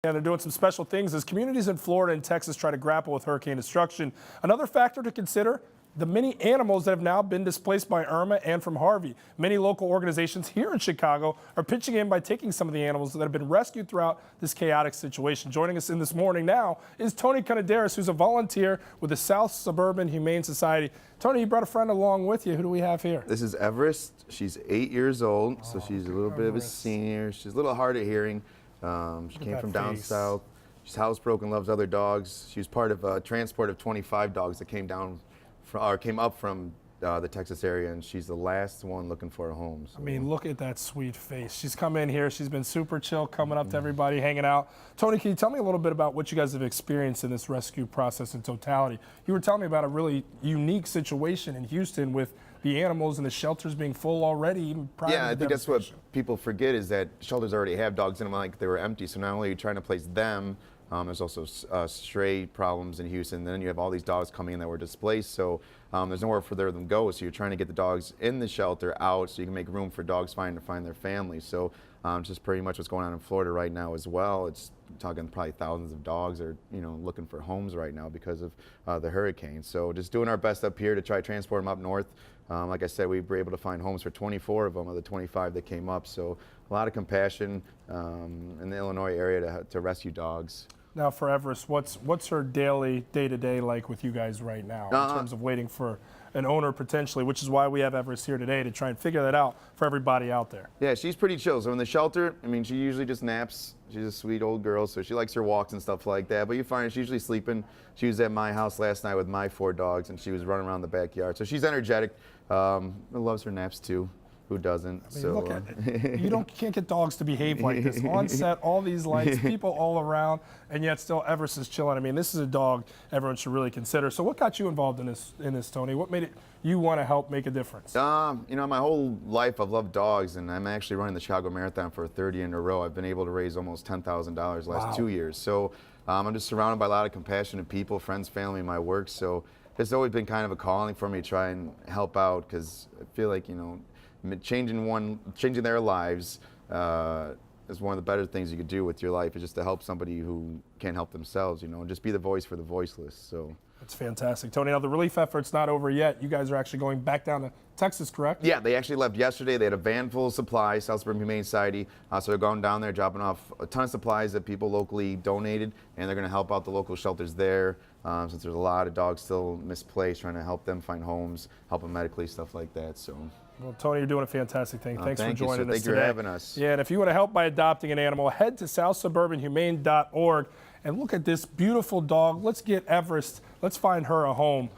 And they're doing some special things as communities in Florida and Texas try to grapple with hurricane destruction. Another factor to consider, the many animals that have now been displaced by Irma and from Harvey. Many local organizations here in Chicago are pitching in by taking some of the animals that have been rescued throughout this chaotic situation. Joining us in this morning now is Toni Kondaris, who's a volunteer with the South Suburban Humane Society. Toni, you brought a friend along with you. Who do we have here? This is Everest. She's 8 years old, so she's a little bit of a senior. She's a little hard of hearing. She came from down south. She's housebroken, loves other dogs. She was part of a transport of 25 dogs that came up from the Texas area, and she's the last one looking for a home. So. I mean, look at that sweet face. She's come in here. She's been super chill, coming up to everybody, hanging out. Toni, can you tell me a little bit about what you guys have experienced in this rescue process in totality? You were telling me about a really unique situation in Houston with the animals and the shelters being full already, even prior to the I think that's what devastation. people forget is that shelters already have dogs in them, like they were empty. So not only are you trying to place them, there's also stray problems in Houston. Then you have all these dogs coming in that were displaced, so there's nowhere for them to go. So you're trying to get the dogs in the shelter out so you can make room for dogs to find their families. So just pretty much what's going on in Florida right now as well. It's talking probably thousands of dogs are looking for homes right now because of the hurricane. So just doing our best up here to try to transport them up north. Like I said, we were able to find homes for 24 of them of the 25 that came up. So a lot of compassion in the Illinois area to rescue dogs. Now for Everest, what's her daily day-to-day like with you guys right now in terms of waiting for an owner potentially, which is why we have Everest here today to try and figure that out for everybody out there. Yeah, she's pretty chill. So in the shelter, I mean, she usually just naps. She's a sweet old girl, so she likes her walks and stuff like that. But you find her, she's usually sleeping. She was at my house last night with my 4 dogs, and she was running around the backyard. So she's energetic. Loves her naps too. Who doesn't? I mean, look at it. You can't get dogs to behave like this. On set, all these lights, people all around, and yet still Everest is chilling. I mean, this is a dog everyone should really consider. So what got you involved in this, Toni? What made you want to help make a difference? My whole life I've loved dogs, and I'm actually running the Chicago Marathon for a third year in a row. I've been able to raise almost $10,000 the last 2 years. So I'm just surrounded by a lot of compassionate people, friends, family, my work. So it's always been kind of a calling for me to try and help out because I feel like, changing their lives is one of the better things you could do with your life, is just to help somebody who can't help themselves, and just be the voice for the voiceless. So that's fantastic. Toni, now the relief effort's not over yet. You guys are actually going back down to Texas, correct? Yeah, they actually left yesterday. They had a van full of supplies, South Suburban Humane Society. So they're going down there, dropping off a ton of supplies that people locally donated, and they're going to help out the local shelters there. Since there's a lot of dogs still misplaced, trying to help them find homes, help them medically, stuff like that. So. Well, Toni, you're doing a fantastic thing. Thanks for joining us today. Thank you for having us. Yeah, and if you want to help by adopting an animal, head to southsuburbanhumane.org and look at this beautiful dog. Let's get Everest. Let's find her a home.